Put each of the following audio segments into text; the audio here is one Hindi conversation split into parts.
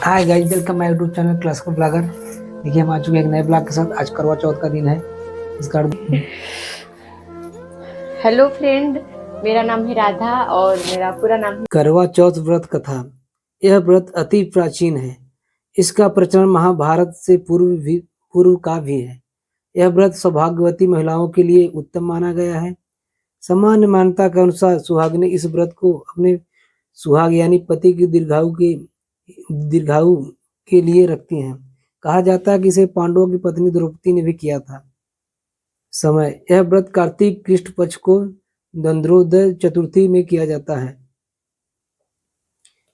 Hi guys, welcome my YouTube channel classical blogger. देखिए, हम आ चुके हैं एक नए ब्लॉग के साथ। आज करवा चौथ का दिन है। इसका हेलो फ्रेंड। मेरा नाम है राधा और मेरा पूरा नाम है करवा चौथ व्रत कथा। यह व्रत अति प्राचीन है। इसका प्रचलन महाभारत से पूर्व का भी है। यह व्रत सौभाग्यवती महिलाओं के लिए उत्तम माना गया है। सामान्य मान्यता के अनुसार सुहागिनें इस व्रत को अपने सुहाग यानी पति की दीर्घायु के लिए रखती हैं। कहा जाता है कि इसे पांडवों की पत्नी द्रौपदी ने भी किया था। समय: यह व्रत कार्तिक कृष्ण पक्ष को दंद्रोदय चतुर्थी में किया जाता है।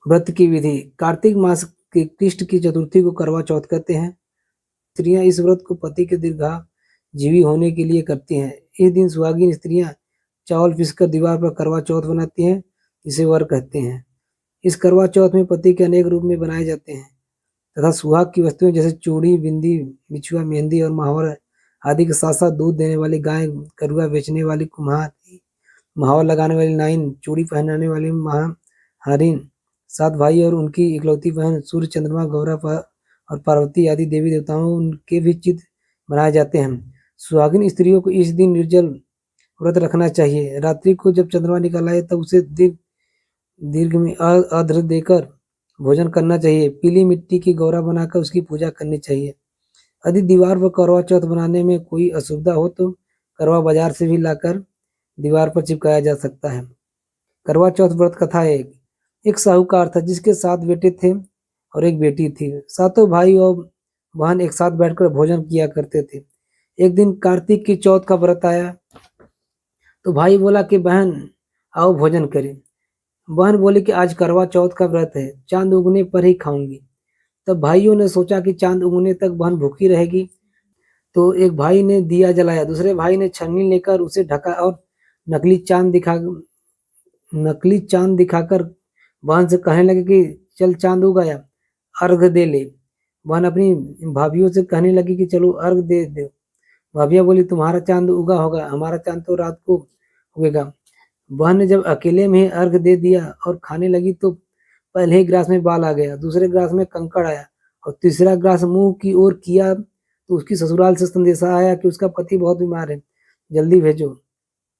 व्रत की विधि: कार्तिक मास के कृष्ण की चतुर्थी को करवा चौथ कहते हैं। स्त्रियां इस व्रत को पति के दीर्घाजीवी होने के लिए करती हैं। इस दिन सुहागिन स्त्रियां चावल पीसकर दीवार पर करवा चौथ बनाती हैं, जिसे वर कहते हैं। इस करवा चौथ में पति के अनेक रूप में बनाए जाते हैं तथा सुहाग की वस्तुएं जैसे चूड़ी, बिंदी, बिछुआ, मेहंदी और महावर आदि के साथ साथ दूध देने वाली गाय, करुआ बेचने वाली कुम्हार, महावर लगाने वाली नाइन, चूड़ी पहनाने वाली महाहरिन, सात भाई और उनकी इकलौती बहन सूर्य, चंद्रमा, गौरा और पार्वती आदि देवी देवताओं उनके भी चित्र बनाए जाते हैं। सुहागिन स्त्रियों को इस दिन निर्जल व्रत रखना चाहिए। रात्रि को जब चंद्रमा निकल आए तब उसे दीर्घ में अर्घ्य देकर भोजन करना चाहिए। पीली मिट्टी की गौरा बनाकर उसकी पूजा करनी चाहिए। यदि दीवार पर करवा चौथ बनाने में कोई असुविधा हो तो करवा बाजार से भी लाकर दीवार पर चिपकाया जा सकता है। करवा चौथ व्रत कथा। एक साहूकार था जिसके 7 बेटे थे और एक बेटी थी। सातों भाई और बहन एक साथ बैठकर भोजन किया करते थे। एक दिन कार्तिक की चौथ का व्रत आया तो भाई बोला कि बहन आओ भोजन करें। बहन बोली कि आज करवा चौथ का व्रत है, चांद उगने पर ही खाऊंगी। तब भाइयों ने सोचा कि चांद उगने तक बहन भूखी रहेगी, तो एक भाई ने दिया जलाया, दूसरे भाई ने छन्नी लेकर उसे ढका और नकली चांद दिखाकर बहन से कहने लगे कि चल चांद उग आया, अर्घ दे ले। बहन अपनी भाभीियों से कहने लगी कि चलो अर्घ दे दो। भाभियां बोली तुम्हारा चांद उगा होगा, हमारा चांद तो रात को उगेगा। बहन ने जब अकेले में अर्घ दे दिया और खाने लगी तो पहले ही ग्रास में बाल आ गया, दूसरे ग्रास में कंकड़ आया और तीसरा ग्रास मुंह की ओर किया तो उसकी ससुराल से संदेशा आया कि उसका पति बहुत बीमार है, जल्दी भेजो।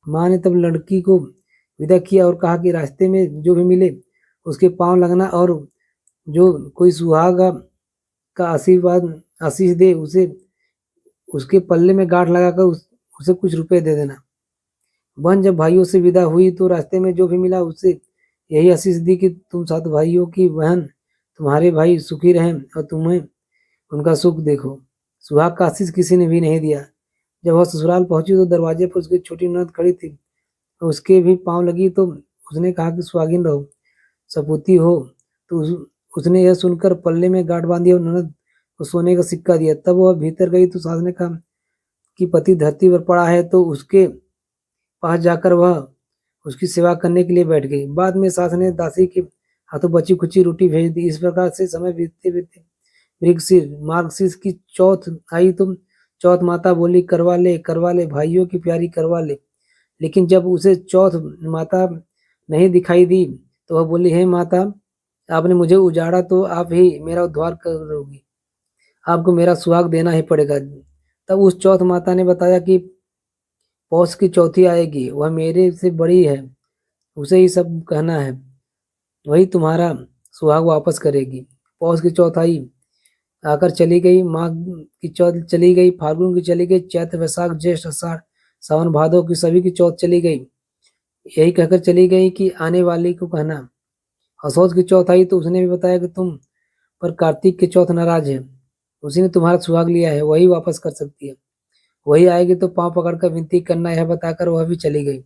माँ ने तब लड़की को विदा किया और कहा कि रास्ते में जो भी मिले उसके पांव लगना और जो कोई सुहागा का आशीष दे उसे उसके पल्ले में गांठ लगाकर उसे कुछ रुपए दे देना। बहन जब भाइयों से विदा हुई तो रास्ते में जो भी मिला उससे यही आशीष दी कि तुम 7 भाइयों की बहन, तुम्हारे भाई सुखी रहें और तुम्हें उनका सुख देखो। सुहाग का आशीष किसी ने भी नहीं दिया। जब वह ससुराल पहुंची तो दरवाजे पर उसकी छोटी ननद खड़ी थी। उसके भी पांव लगी तो उसने कहा कि सुहागिन रहो, सपूती हो। तो उसने यह सुनकर पल्ले में गांठ बांधी और ननद को सोने का सिक्का दिया। तब वह भीतर गई तो सास ने कहा कि पति धरती पर पड़ा है तो उसके पास जाकर वह उसकी सेवा करने के लिए बैठ गई। बाद में सास ने दासी के हाथों बची खुची रोटी भेज दी। इस प्रकार से समय बीतते बीतते मृगशीर मार्गशीर्ष की चौथ आई तो चौथ माता बोली करवा ले भाइयों की प्यारी करवा ले। लेकिन जब उसे चौथ माता नहीं दिखाई दी तो वह बोली, हे माता, आपने मुझे उजाड़ा तो आप ही मेरा उद्धार करोगी, आपको मेरा सुहाग देना ही पड़ेगा। तब उस चौथ माता ने बताया कि पौष की चौथी आएगी, वह मेरे से बड़ी है, उसे ही सब कहना है, वही तुम्हारा सुहाग वापस करेगी। पौष की चौथ आई, आकर चली गई। माघ की चौथ चली गई, फाल्गुन की चली गई, चैत्र, वैशाख, ज्येष्ठ, आषाढ़, सावन, भादो की सभी की चौथ चली गई। यही कहकर चली गई कि आने वाली को कहना। असौज की चौथ आई तो उसने भी बताया कि तुम पर कार्तिक की चौथ नाराज है, उसी ने तुम्हारा सुहाग लिया है, वही वापस कर सकती है। वही आएगी तो पांव पकड़कर विनती करना, यह बताकर वह भी चली गई।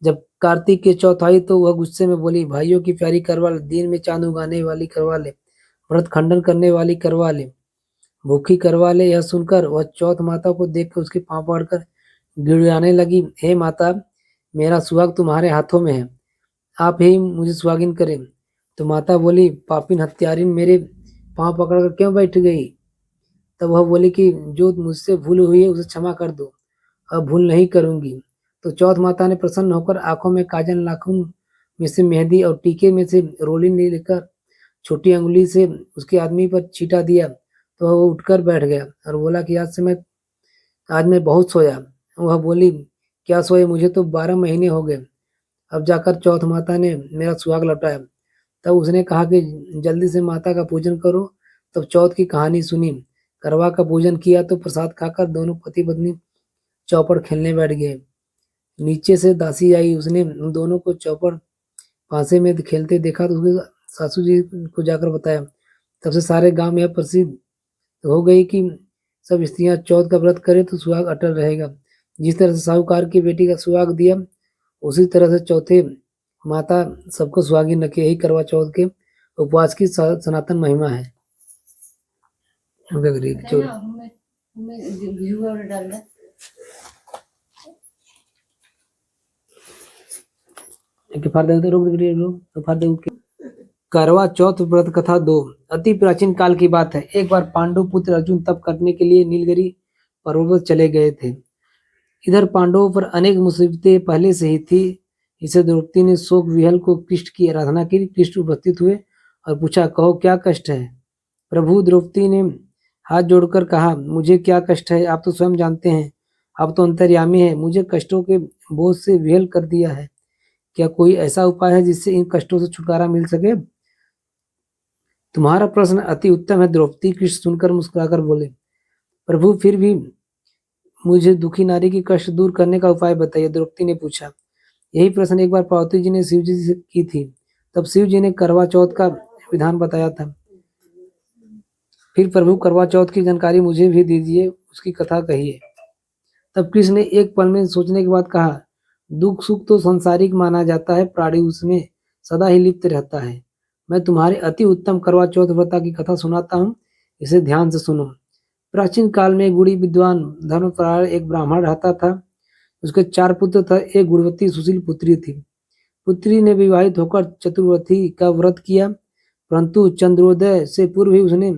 जब कार्तिक की चौथ आई तो वह गुस्से में बोली, भाइयों की प्यारी करवा ले, दिन में चांद उगाने वाली करवा ले, व्रत खंडन करने वाली करवा ले, भूखी करवा ले। यह सुनकर वह चौथ माता को देखकर उसके पांव पकड़कर गिड़गिड़ाने लगी, हे माता, मेरा सुहाग तुम्हारे हाथों में है, आप ही मुझे सुहागिन करें। तो माता बोली, पापिन हत्यारिन, मेरे पांव पकड़कर क्यों बैठ गई? तब वह बोली कि जो मुझसे भूल हुई है उसे क्षमा कर दो, अब भूल नहीं करूंगी। तो चौथ माता ने प्रसन्न होकर आंखों में काजल, नाखून में से मेहंदी और टीके में से रोली लेकर छोटी अंगुली से उसके आदमी पर छींटा दिया तो वो उठकर बैठ गया और बोला कि आज मैं बहुत सोया। वह बोली, क्या सोए, मुझे तो 12 महीने हो गए, अब जाकर चौथ माता ने मेरा सुहाग लौटाया। तब उसने कहा कि जल्दी से माता का पूजन करो। तब चौथ की कहानी सुनी, करवा का पूजन किया तो प्रसाद खाकर दोनों पति पत्नी चौपड़ खेलने बैठ गए। नीचे से दासी आई, उसने उन दोनों को चौपड़ पासे में खेलते देखा तो उसके सासू जी को जाकर बताया। तब से सारे गांव में यह प्रसिद्ध हो गई कि सब स्त्रियां चौथ का व्रत करें तो सुहाग अटल रहेगा। जिस तरह से साहूकार की बेटी का सुहाग दिया, उसी तरह से चौथे माता सबको सुहागिन रखे। यही करवा चौथ के उपवास की सनातन महिमा है। करवा चौथ व्रत कथा 2। अति प्राचीन काल की बात है। एक बार पांडु पुत्र अर्जुन तप करने के लिए नीलगिरी पर्वत पर चले गए थे। इधर पांडवों पर अनेक मुसीबतें पहले से ही थी। इसे द्रौपदी ने शोक विहल को कृष्ण की आराधना की। कृष्ण उपस्थित हुए और पूछा, कहो क्या कष्ट है। प्रभु, द्रौपदी ने हाथ जोड़कर कहा, मुझे क्या कष्ट है, आप तो स्वयं जानते हैं, आप तो अंतर्यामी है, मुझे कष्टों के बोझ से विहल कर दिया है। क्या कोई ऐसा उपाय है जिससे इन कष्टों से छुटकारा मिल सके। तुम्हारा प्रश्न अति उत्तम है द्रौपदी। कृष्ण सुनकर मुस्कुराकर बोले, प्रभु फिर भी मुझे दुखी नारी की कष्ट दूर करने का उपाय बताइए। द्रौपदी ने पूछा। यही प्रश्न एक बार पार्वती जी ने शिव जी से की थी। तब शिव जी ने करवा चौथ का विधान बताया था। फिर प्रभु करवा चौथ की जानकारी मुझे भी दीजिए, उसकी कथा कहिए। तब कृष्ण ने एक पल में सोचने के बाद कहा, दुख सुख तो संसारिक माना जाता है, प्राणी उसमें सदा ही लिप्त रहता है। मैं तुम्हारे अति उत्तम करवा चौथ व्रत की कथा सुनाता हूँ, इसे ध्यान से सुनो। प्राचीन काल में गुणी विद्वान धर्मपरायण एक ब्राह्मण रहता था। उसके 4 पुत्र थे। एक गुणवती सुशील पुत्री थी। पुत्री ने विवाहित होकर चतुर्वर्ती का व्रत किया, परंतु चंद्रोदय से पूर्व ही उसने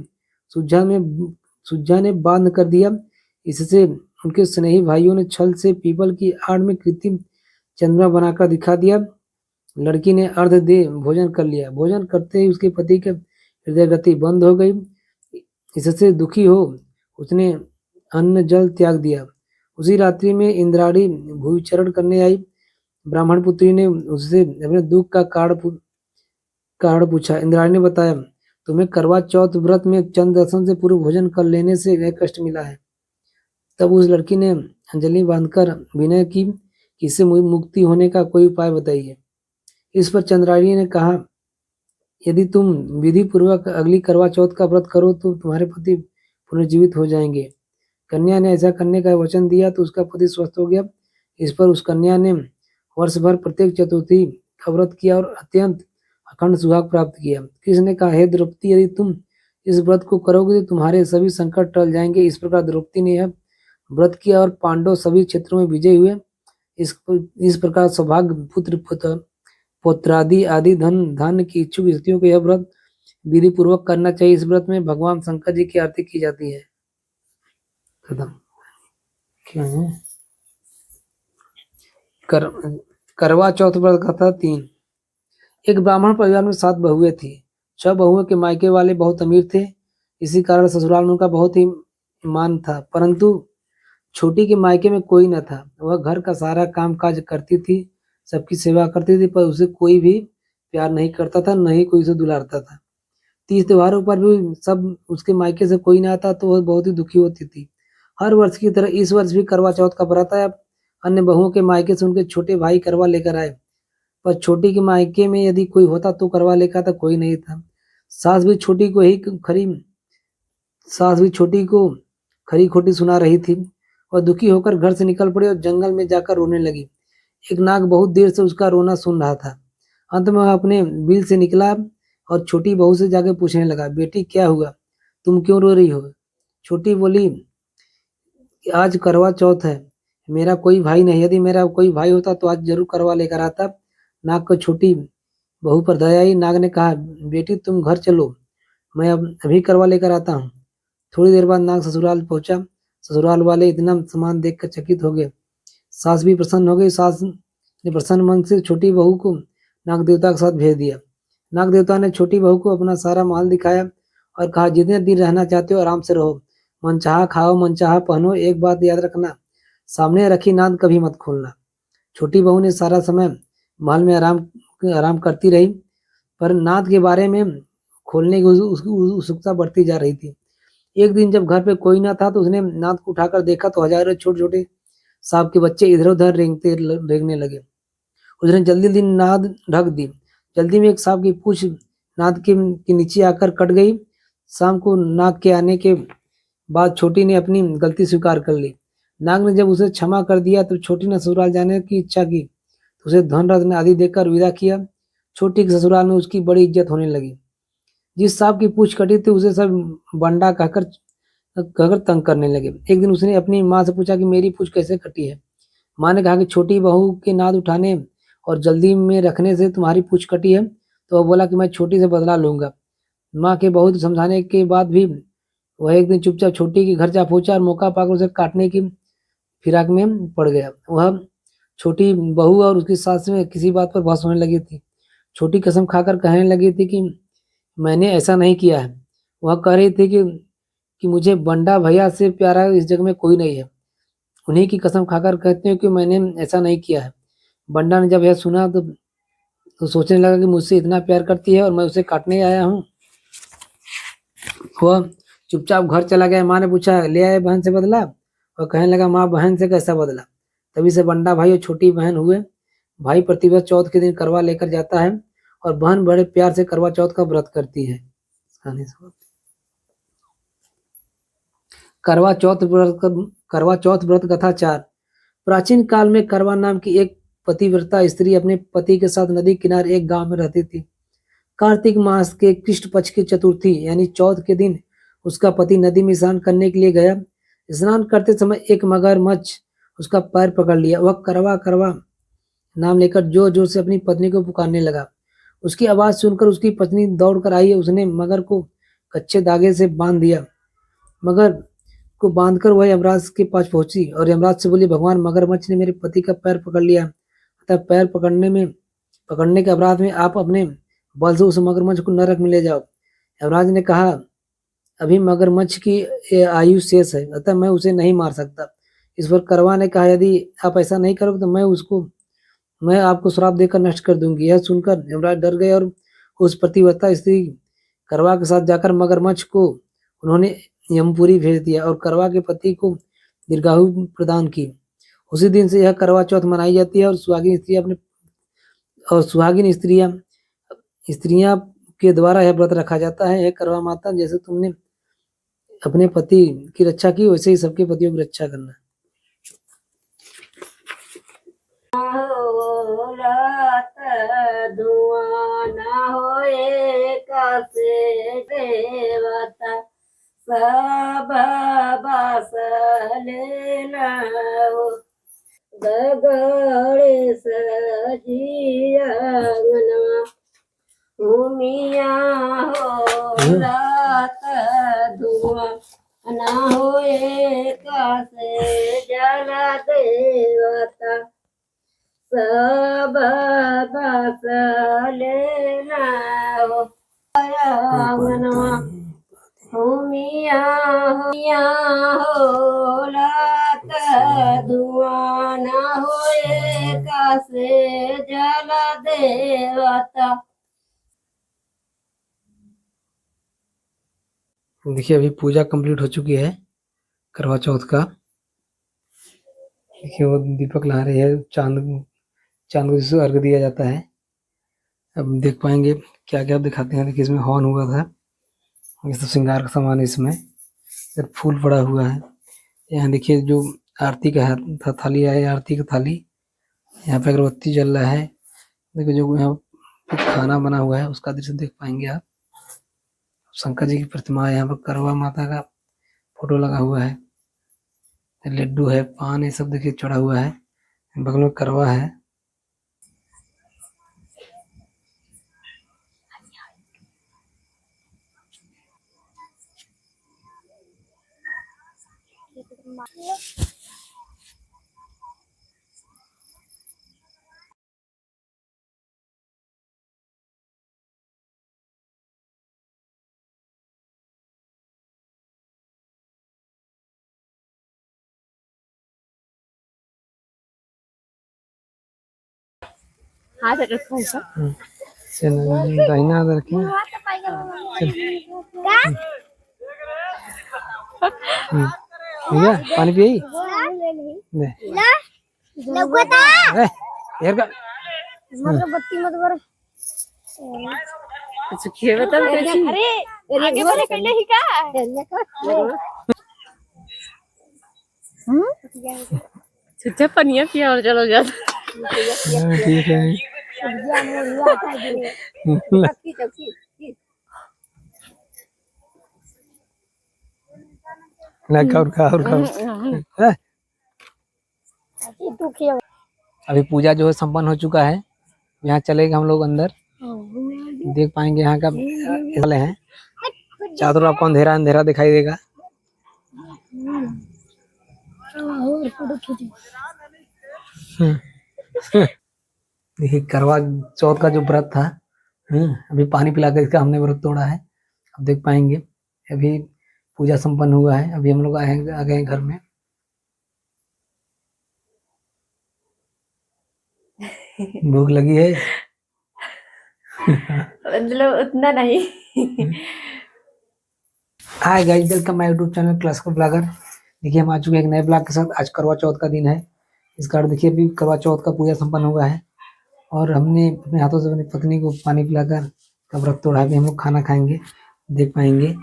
सुज्जा ने बांध कर दिया। इससे उनके स्नेही भाइयों ने छल से पीपल की आड़ में कृत्रिम चंद्रमा बनाकर दिखा दिया। लड़की ने अर्ध दे भोजन कर लिया। भोजन करते ही उसके पति के हृदय गति बंद हो गई। इससे दुखी हो उसने अन्न जल त्याग दिया। उसी रात्रि में इंद्राणी भूविचरण करने आई। ब्राह्मण पुत्री ने उससे अपने दुख का कारण पूछा। इंद्राणी ने बताया, तुम्हें करवा चौथ व्रत में चंद्र दर्शन से पूर्व भोजन कर लेने से यह कष्ट मिला है। तब उस लड़की ने अंजलि बांधकर विनय की कि इससे मुक्ति होने का कोई उपाय बताइए। इस पर चंद्राणी ने कहा, यदि तुम विधि पूर्वक अगली करवा चौथ का व्रत करो तो तुम्हारे पति पुनर्जीवित हो जाएंगे। कन्या ने ऐसा करने का वचन दिया तो उसका पति स्वस्थ हो गया। इस पर उस कन्या ने वर्ष भर प्रत्येक चतुर्थी का व्रत किया और अत्यंत अखंड सुहाग प्राप्त किया। कृष्ण ने कहा, हे द्रौपदी, यदि तुम इस व्रत को करोगे तो तुम्हारे सभी संकट टल जाएंगे। इस प्रकार द्रौपदी ने यह व्रत किया और पांडव सभी क्षेत्रों में विजयी हुए। इस प्रकार सौभाग्य, पुत्र पौत्रादि आदि धन की इच्छुक स्त्रियों को यह व्रत विधि पूर्वक करना चाहिए। इस व्रत में भगवान शंकर जी की आरती की जाती है। खत्म। क्या है करवा चौथ व्रत कथा 3। एक ब्राह्मण परिवार में 7 बहुएं थी। 6 बहुओं के मायके वाले बहुत अमीर थे, इसी कारण ससुराल में उनका बहुत ही मान था। परंतु छोटी के मायके में कोई न था। वह घर का सारा काम काज करती थी, सबकी सेवा करती थी, पर उसे कोई भी प्यार नहीं करता था, न ही कोई उसे दुलारता था। 30 त्योहारों पर भी सब उसके मायके से कोई न आता तो वह बहुत ही दुखी होती थी। हर वर्ष की तरह इस वर्ष भी करवा चौथ का व्रत आया। अन्य बहुओं के मायके से उनके छोटे भाई करवा लेकर आए, पर छोटी के मायके में यदि कोई होता तो करवा लेकर आता, कोई नहीं था। सास भी छोटी को खरी खोटी सुना रही थी। वह दुखी होकर घर से निकल पड़ी और जंगल में जाकर रोने लगी। एक नाग बहुत देर से उसका रोना सुन रहा था। अंत में वह अपने बिल से निकला और छोटी बहू से जाकर पूछने लगा, बेटी क्या हुआ, तुम क्यों रो रही हो। छोटी बोली, आज करवा चौथ है, मेरा कोई भाई नहीं, यदि मेरा कोई भाई होता तो आज जरूर करवा लेकर आता। नाग को छोटी बहू पर दया आई। नाग ने कहा, बेटी तुम घर चलो, मैं अभी करवा लेकर आता हूँ। थोड़ी देर बाद नाग ससुराल पहुंचा। ससुराल वाले इतना सामान देखकर चकित हो गए। सास भी प्रसन्न हो गई। सास ने प्रसन्न मन से छोटी बहू को नाग देवता के साथ भेज दिया। नाग देवता ने छोटी बहू को अपना सारा महल दिखाया और कहा, जितने दिन रहना चाहते हो आराम से रहो, मनचाहा खाओ, मनचाहा पहनो, एक बात याद रखना, सामने रखी नाद कभी मत खोलना। छोटी बहू ने सारा समय महल में आराम करती रही, पर नाद के बारे में खोलने की उसकी उत्सुकता बढ़ती जा रही थी। एक दिन जब घर पे कोई ना था तो उसने नाद को उठाकर देखा तो हजारों छोटे-छोटे सांप के बच्चे इधर-उधर रेंगने लगे। उसने जल्दी नाद ढक दी। जल्दी में एक सांप की पूंछ नाद के नीचे आकर कट गई। शाम को नाग के आने के बाद छोटी ने अपनी गलती स्वीकार कर ली। नाग ने जब उसे क्षमा कर दिया तो छोटी ने ससुराल जाने की इच्छा की, तो उसे धन रत्न आदि देकर विदा किया। छोटी के ससुराल में उसकी बड़ी इज्जत होने लगी। जिस सांप की पूंछ कटी थी उसे सब बंडा कहकर तंग करने लगे। एक दिन उसने अपनी माँ से पूछा कि मेरी पूंछ कैसे कटी है। माँ ने कहा कि छोटी बहू के नाद उठाने और जल्दी में रखने से तुम्हारी पूंछ कटी है। तो वह बोला कि मैं छोटी से बदला लूंगा। माँ के बहुत समझाने के बाद भी वह एक दिन चुपचाप छोटी के घर जा पहुंचा और मौका पाकर उसे काटने की फिराक में पड़ गया। वह छोटी बहू और उसकी सास में किसी बात पर बहस होने लगी थी। छोटी कसम खाकर कहने लगी थी कि मैंने ऐसा नहीं किया है। वह कह रही थी कि मुझे बंडा भैया से प्यारा इस जग में कोई नहीं है। उन्हीं की कसम खाकर कहती हूँ कि मैंने ऐसा नहीं किया है। बंडा ने जब यह सुना तो सोचने लगा कि मुझसे इतना प्यार करती है और मैं उसे काटने आया हूँ। वह चुपचाप घर चला गया। माँ ने पूछा, ले आए बहन से बदला? वह कहने लगा, माँ बहन से कैसा बदला? तभी से बंडा भाई और छोटी बहन हुए। भाई प्रतिवर्ष चौथ के दिन करवा लेकर जाता है और बहन बड़े प्यार से करवा चौथ का व्रत करती है। करवा चौथ व्रत कथा 4। प्राचीन काल में करवा नाम की एक पतिव्रता स्त्री अपने पति के साथ नदी किनारे एक गांव में रहती थी। कार्तिक मास के कृष्ण पक्ष की चतुर्थी यानी चौथ के दिन उसका पति नदी में स्नान करने के लिए गया। स्नान करते समय एक मगरमच्छ उसका पैर पकड़ लिया। वह करवा करवा नाम लेकर जोर जोर से अपनी पत्नी को पुकारने लगा। उसकी आवाज सुनकर उसकी पत्नी दौड़ कर आई। उसने मगर को कच्चे धागे से बांध दिया। मगर को बांधकर वह यमराज के पास पहुंची और यमराज से बोली, भगवान, मगरमच्छ ने मेरे पति का पैर पकड़ लिया, अतः पैर पकड़ने के अपराध में आप अपने बल से उस मगरमच्छ को नरक में ले जाओ। यमराज ने कहा, अभी मगरमच्छ की आयु शेष है, अतः मैं उसे नहीं मार सकता। इस पर करवा ने कहा, यदि आप ऐसा नहीं करोगे तो मैं आपको श्राप देकर नष्ट कर दूंगी। यह सुनकर यमराज डर गए और उस पतिव्रता स्त्री करवा के साथ जाकर मगरमच्छ को उन्होंने यमपुरी भेज दिया और करवा के पति को दीर्घायु प्रदान की। उसी दिन से यह करवा चौथ मनाई जाती है और सुहागिन स्त्रियां के द्वारा यह व्रत रखा जाता है। यह करवा माता, जैसे तुमने अपने पति की रक्षा की वैसे ही सबके पतियों की रक्षा करना। धुआं न होए कैसे देवता सब बसले हो गगड़े सजिया भूमिया हो रात धुआं न होए कैसे जल देवता सब बसले हो आंगनवा भूमिया हो लात धुआं न होए कैसे जल देवता। देखिए अभी पूजा कंप्लीट हो चुकी है करवा चौथ का। देखिए वो दीपक ला रही है, चांद को जिसे अर्घ दिया जाता है। अब देख पाएंगे क्या क्या दिखाते हैं। देखिए इसमें हवन हुआ था, ये सब श्रृंगार का सामान है। इसमें इधर फूल पड़ा हुआ है। यहाँ देखिए जो आरती का थाली है, आरती की थाली, यहाँ पे अगरबत्ती जल रहा है। देखिए जो यहाँ पे खाना बना हुआ है उसका दृश्य देख पाएंगे आप। शंकर जी की प्रतिमा है, यहाँ पर करवा माता का फोटो लगा हुआ है, लड्डू है, पान, ये सब देखिए चढ़ा हुआ है। बगल में करवा है। हाथ रखो ऐसा। चलो दाहिना हाथ रखें। भैया पानी पिए दे यार का बत्ती मत कर कुछ किए बता कैसी आगे वाले करने ही का छुट्टा पनिया पिया और चलो जा। ठीक है ना खाओ हैं? अभी पूजा जो है संपन्न हो चुका है। यहाँ चलेगा हम लोग अंदर देख पाएंगे यहाँ का वाले हैं चारों तरफ आपको अंधेरा अंधेरा दिखाई देगा। देखिए करवा चौथ का जो व्रत था अभी पानी पिला कर इसका हमने व्रत तोड़ा है। अब देख पाएंगे अभी पूजा संपन्न हुआ है। अभी हम लोग आ गए हैं घर में। भूख लगी है मतलब उतना नहीं। Hi guys welcome my YouTube channel classical blogger. देखिए हम आ चुके हैं एक नए ब्लॉग के साथ। आज करवा चौथ का दिन है। इस कारण देखिए अभी करवा चौथ का पूजा संपन्न हुआ है और हमने अपने हाथों से अपनी पत्नी को पानी पिलाकर का व्रत तोड़ा। अभी हम लोग खाना खाएंगे देख पाएंगे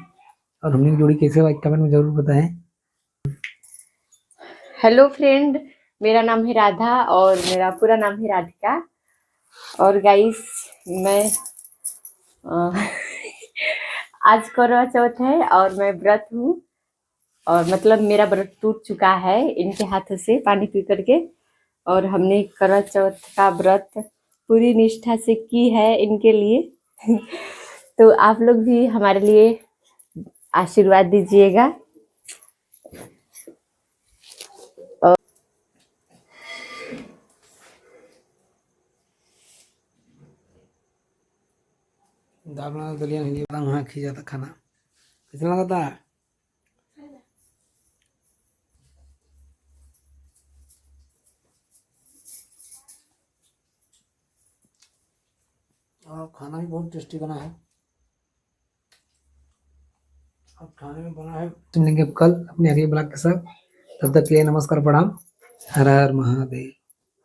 और हमने जोड़ी कैसे हुआ कमेंट में जरूर बताएं। हेलो फ्रेंड, मेरा नाम है राधा और मेरा पूरा नाम है राधिका। और गाइस मैं आज करवा चौथ है और मैं व्रत हूँ और मतलब मेरा व्रत टूट चुका है इनके हाथों से पानी पी करके। और हमने करवा चौथ का व्रत पूरी निष्ठा से की है इनके लिए। तो आप लोग भी हमारे लिए आशीर्वाद दीजिएगा। दाल बना दलिया नहीं पता वहाँ खी जाता खाना कितना लगा था। और खाना भी बहुत टेस्टी बना है। अब खाने में बना है तो मिलेंगे अब कल अपने अगले ब्लॉग के साथ। तब तक के लिए नमस्कार प्रणाम। हर हर महादेव।